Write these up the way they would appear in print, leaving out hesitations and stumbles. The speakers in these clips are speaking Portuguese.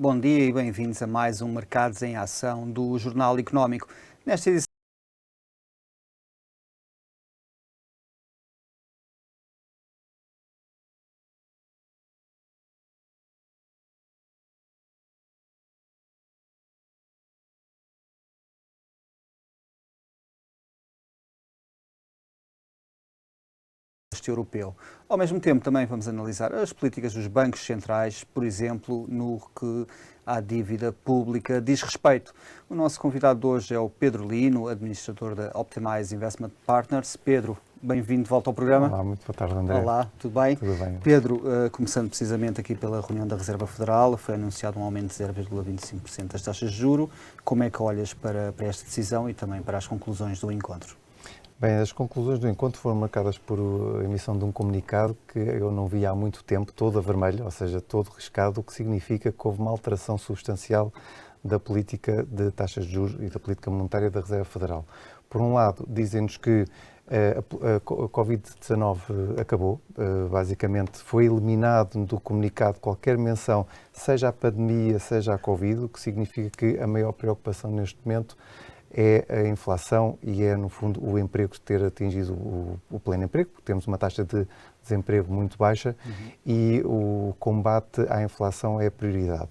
Bom dia e bem-vindos a mais um Mercados em Ação do Jornal Económico. Nesta edição europeu. Ao mesmo tempo, também vamos analisar as políticas dos bancos centrais, por exemplo, no que à dívida pública diz respeito. O nosso convidado de hoje é o Pedro Lino, administrador da Optimize Investment Partners. Pedro, bem-vindo de volta ao programa. Olá, muito boa tarde, André. Olá, tudo bem? Tudo bem. Pedro, começando precisamente aqui pela reunião da Reserva Federal, foi anunciado um aumento de 0,25% das taxas de juros. Como é que olhas para esta decisão e também para as conclusões do encontro? Bem, as conclusões do encontro foram marcadas por a emissão de um comunicado que eu não via há muito tempo, todo a vermelho, ou seja, todo riscado, o que significa que houve uma alteração substancial da política de taxas de juros e da política monetária da Reserva Federal. Por um lado, dizem-nos que a Covid-19 acabou, basicamente foi eliminado do comunicado qualquer menção, seja à pandemia, seja à Covid, o que significa que a maior preocupação neste momento é a inflação e é, no fundo, o emprego ter atingido o pleno emprego, porque temos uma taxa de desemprego muito baixa e o combate à inflação é a prioridade.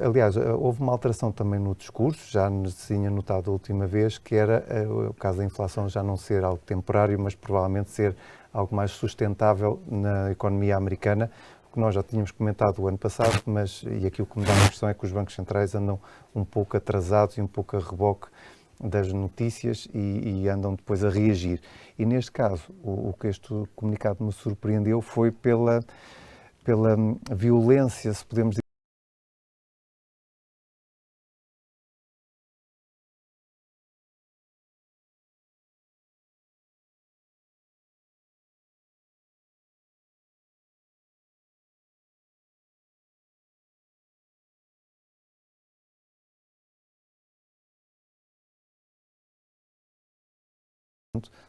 Aliás, houve uma alteração também no discurso, já se tinha notado a última vez, que era o caso da inflação já não ser algo temporário, mas provavelmente ser algo mais sustentável na economia americana, que nós já tínhamos comentado o ano passado, e aquilo que me dá a impressão é que os bancos centrais andam um pouco atrasados e um pouco a reboque das notícias e andam depois a reagir. E neste caso, o que este comunicado me surpreendeu foi pela violência, se podemos dizer,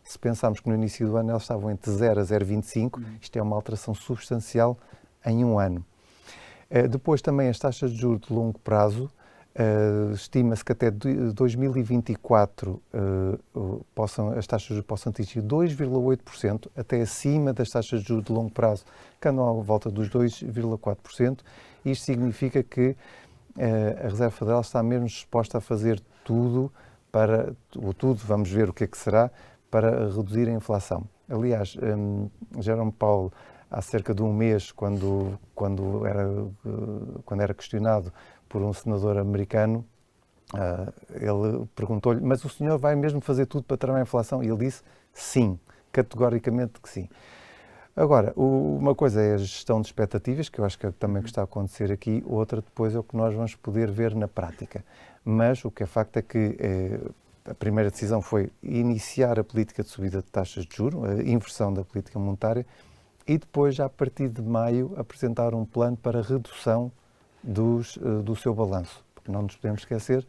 se pensarmos que no início do ano elas estavam entre 0 a 0,25, isto é uma alteração substancial em um ano. Depois também as taxas de juros de longo prazo, estima-se que até 2024 as taxas de juros possam atingir 2,8%, até acima das taxas de juros de longo prazo, que andam à volta dos 2,4%. Isto significa que a Reserva Federal está mesmo disposta a fazer tudo, vamos ver o que é que será, para reduzir a inflação. Aliás, Jerome Powell, há cerca de um mês, quando era questionado por um senador americano, ele perguntou-lhe, mas o senhor vai mesmo fazer tudo para travar a inflação? E ele disse, sim, categoricamente que sim. Agora, uma coisa é a gestão de expectativas, que eu acho que é também que está a acontecer aqui, outra depois é o que nós vamos poder ver na prática. Mas o que é facto é que a primeira decisão foi iniciar a política de subida de taxas de juros, a inversão da política monetária, e depois, já a partir de maio, apresentar um plano para redução do seu balanço. Porque não nos podemos esquecer,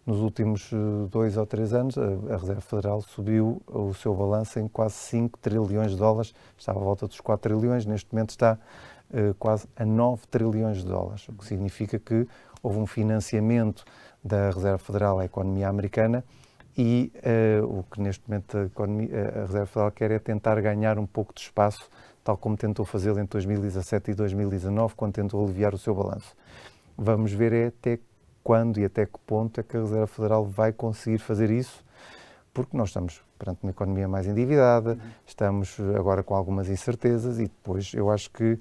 nos últimos 2 ou 3 anos, a Reserva Federal subiu o seu balanço em quase 5 trilhões de dólares, estava à volta dos 4 trilhões, neste momento está quase a 9 trilhões de dólares, o que significa que houve um financiamento da Reserva Federal à economia americana e o que neste momento a Reserva Federal quer é tentar ganhar um pouco de espaço, tal como tentou fazê-lo entre 2017 e 2019, quando tentou aliviar o seu balanço. Vamos ver até quando e até que ponto é que a Reserva Federal vai conseguir fazer isso, porque nós estamos perante uma economia mais endividada, estamos agora com algumas incertezas e depois eu acho que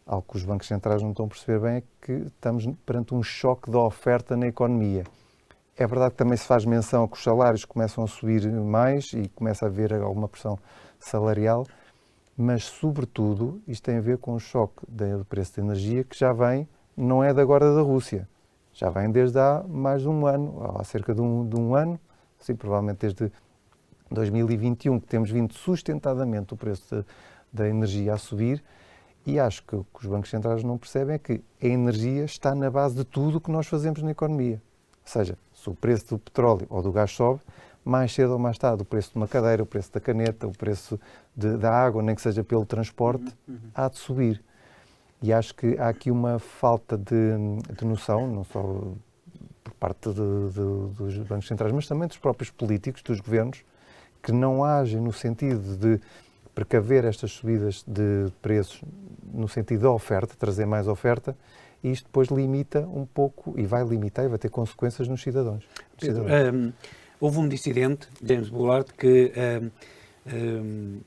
algo que os bancos centrais não estão a perceber bem é que estamos perante um choque da oferta na economia. É verdade que também se faz menção a que os salários começam a subir mais e começa a haver alguma pressão salarial, mas, sobretudo, isto tem a ver com o choque do preço da energia que já vem, não é de agora da Rússia, já vem desde há mais de um ano, há cerca de um ano, sim, provavelmente desde 2021, que temos vindo sustentadamente o preço da energia a subir e acho que o que os bancos centrais não percebem é que a energia está na base de tudo o que nós fazemos na economia. Ou seja, se o preço do petróleo ou do gás sobe, mais cedo ou mais tarde o preço de uma cadeira, o preço da caneta, o preço da água, nem que seja pelo transporte, há de subir. E acho que há aqui uma falta de noção, não só por parte dos bancos centrais, mas também dos próprios políticos, dos governos, que não agem no sentido de precaver estas subidas de preços no sentido da oferta, trazer mais oferta, e isto depois limita um pouco, e vai limitar, e vai ter consequências nos cidadãos. Pedro, houve um dissidente, James Bullard, que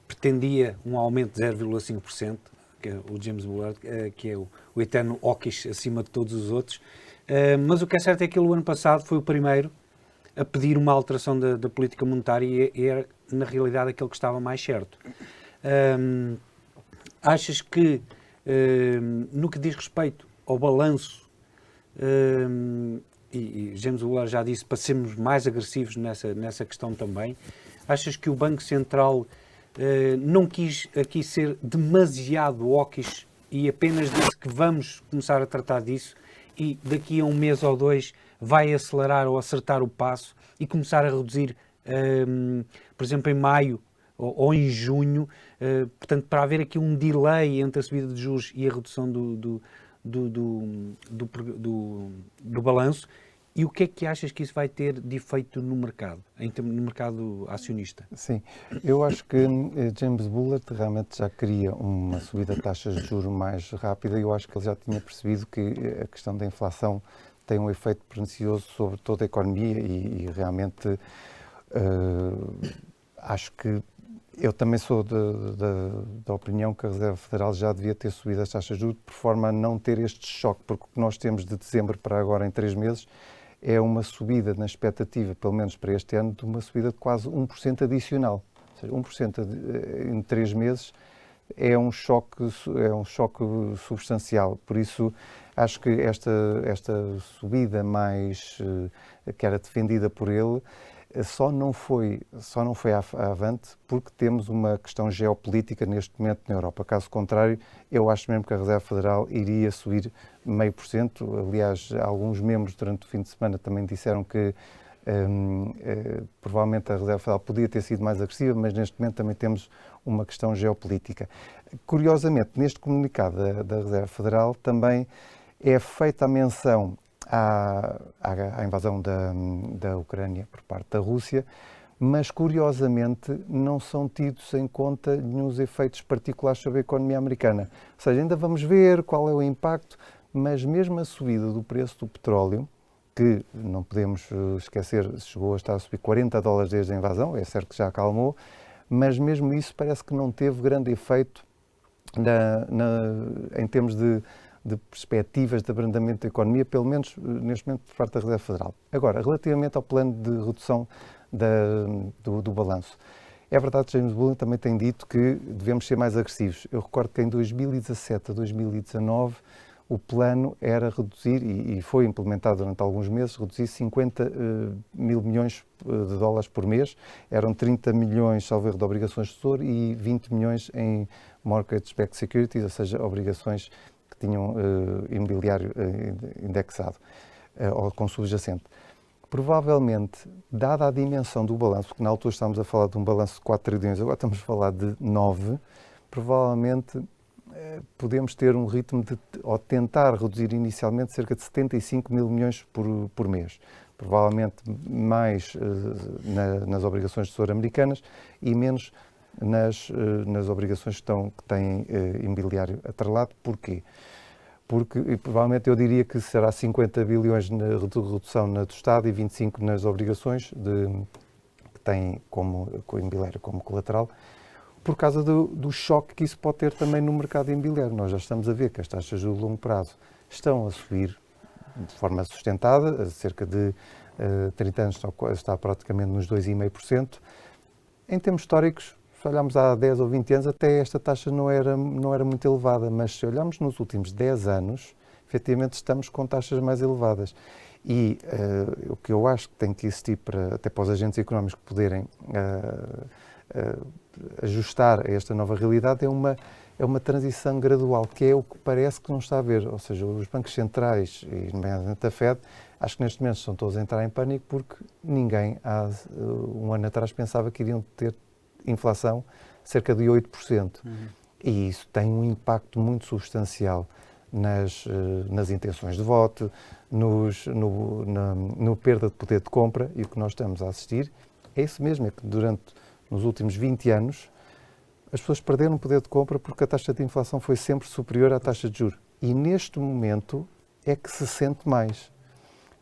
pretendia um aumento de 0,5%, que é o James Bullard, que é o eterno hawkish acima de todos os outros, mas o que é certo é que ele, o ano passado, foi o primeiro a pedir uma alteração da política monetária e era, na realidade, aquele que estava mais certo. Achas que, no que diz respeito ao balanço, e James Bullard já disse para sermos mais agressivos nessa questão também, achas que o Banco Central não quis aqui ser demasiado hawkish e apenas disse que vamos começar a tratar disso e daqui a um mês ou dois vai acelerar ou acertar o passo e começar a reduzir, por exemplo, em maio ou em junho, portanto, para haver aqui um delay entre a subida de juros e a redução do balanço? E o que é que achas que isso vai ter de efeito no mercado, no mercado acionista? Sim, eu acho que James Bullard realmente já queria uma subida de taxas de juros mais rápida e eu acho que ele já tinha percebido que a questão da inflação tem um efeito pernicioso sobre toda a economia e realmente acho que eu também sou da opinião que a Reserva Federal já devia ter subido as taxas de juros por forma a não ter este choque, porque o que nós temos de dezembro para agora em 3 meses é uma subida na expectativa, pelo menos para este ano, de uma subida de quase 1% adicional. Ou seja, 1% em 3 meses é um choque substancial. Por isso, acho que esta subida mais que era defendida por ele só não foi avante porque temos uma questão geopolítica neste momento na Europa. Caso contrário, eu acho mesmo que a Reserva Federal iria subir 0,5%. Aliás, alguns membros durante o fim de semana também disseram que provavelmente a Reserva Federal podia ter sido mais agressiva, mas neste momento também temos uma questão geopolítica. Curiosamente, neste comunicado da Reserva Federal também é feita a menção à invasão da Ucrânia por parte da Rússia, mas curiosamente não são tidos em conta nenhum efeitos particulares sobre a economia americana. Ou seja, ainda vamos ver qual é o impacto, mas mesmo a subida do preço do petróleo, que não podemos esquecer, chegou a estar a subir $40 desde a invasão, é certo que já acalmou, mas mesmo isso parece que não teve grande efeito em termos de perspectivas de abrandamento da economia, pelo menos neste momento por parte da Reserva Federal. Agora, relativamente ao plano de redução do balanço, é verdade que James Bullard também tem dito que devemos ser mais agressivos. Eu recordo que em 2017 a 2019 o plano era reduzir, e foi implementado durante alguns meses, reduzir 50 mil milhões de dólares por mês. Eram 30 milhões, salvo erro, de obrigações de tesouro e 20 milhões em mortgage-backed securities, ou seja, obrigações que tinham imobiliário indexado ou com subjacente. Provavelmente, dada a dimensão do balanço, porque na altura estávamos a falar de um balanço de 4 trilhões, agora estamos a falar de 9, provavelmente podemos ter um ritmo ou tentar reduzir inicialmente cerca de 75 mil milhões por mês. Provavelmente mais nas obrigações de tesouro americanas e menos nas obrigações que têm imobiliário atrelado. Porquê? Porque provavelmente eu diria que será 50 bilhões de redução na do Estado e 25 nas obrigações que têm com o imobiliário como colateral, por causa do choque que isso pode ter também no mercado imobiliário. Nós já estamos a ver que as taxas de longo prazo estão a subir de forma sustentada, a cerca de 30 anos está praticamente nos 2,5%. Em termos históricos, se olharmos há 10 ou 20 anos, até esta taxa não era muito elevada, mas se olharmos nos últimos 10 anos, efetivamente estamos com taxas mais elevadas. E o que eu acho que tem que existir até para os agentes económicos poderem ajustar a esta nova realidade é uma transição gradual, que é o que parece que não está a haver. Ou seja, os bancos centrais, e nomeadamente a Fed, acho que neste momento estão todos a entrar em pânico porque ninguém há um ano atrás pensava que iriam ter inflação cerca de 8%. E isso tem um impacto muito substancial nas intenções de voto, no perda de poder de compra, e o que nós estamos a assistir é isso mesmo, é que nos últimos 20 anos, as pessoas perderam poder de compra porque a taxa de inflação foi sempre superior à taxa de juros. E neste momento é que se sente mais.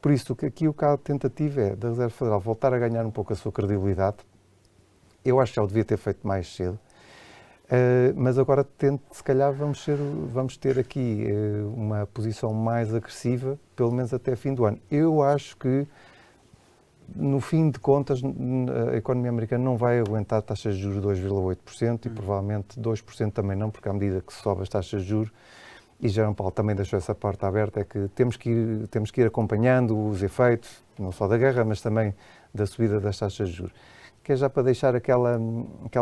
Por isso, aqui o que a tentativa é da Reserva Federal voltar a ganhar um pouco a sua credibilidade. Eu acho que já o devia ter feito mais cedo. Mas agora, se calhar, vamos ter aqui uma posição mais agressiva, pelo menos até fim do ano. Eu acho que, no fim de contas, a economia americana não vai aguentar taxas de juros de 2,8% e provavelmente 2% também não, porque à medida que sobe as taxas de juros, e Jerome Powell também deixou essa porta aberta, é que temos que ir acompanhando os efeitos, não só da guerra, mas também da subida das taxas de juros. Que é já para deixar aquela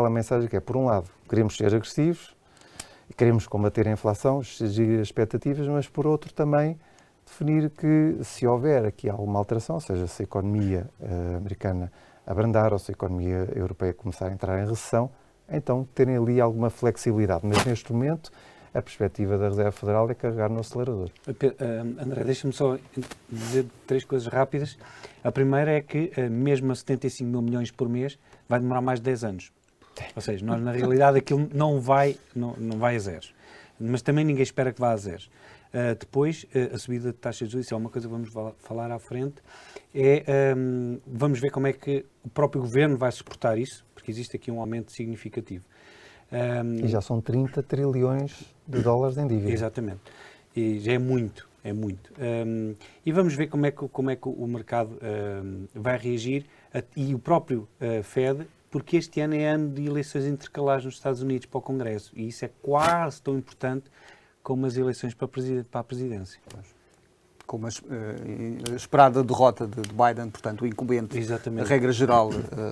mensagem que é, por um lado, queremos ser agressivos, queremos combater a inflação, exigir expectativas, mas por outro também definir que se houver aqui alguma alteração, ou seja, se a economia americana abrandar ou se a economia europeia começar a entrar em recessão, então terem ali alguma flexibilidade. Mas neste momento a perspectiva da Reserva Federal é carregar no acelerador. André, deixa-me só dizer 3 coisas rápidas. A primeira é que, mesmo a 75 mil milhões por mês, vai demorar mais de 10 anos. Ou seja, nós, na realidade, aquilo não vai a zeros. Mas também ninguém espera que vá a zeros. Depois, a subida de taxas de juros, isso é uma coisa que vamos falar à frente, vamos ver como é que o próprio governo vai suportar isso, porque existe aqui um aumento significativo. E já são 30 trilhões de dólares em dívida. Exatamente. E já é muito. E vamos ver como é que o mercado vai reagir e o próprio Fed, porque este ano é ano de eleições intercalares nos Estados Unidos para o Congresso e isso é quase tão importante como as eleições para a presidência. Como a esperada derrota de Biden, portanto, o incumbente, exatamente, a regra geral,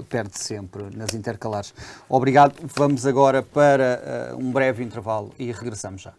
perde sempre nas intercalares. Obrigado. Vamos agora para um breve intervalo e regressamos já.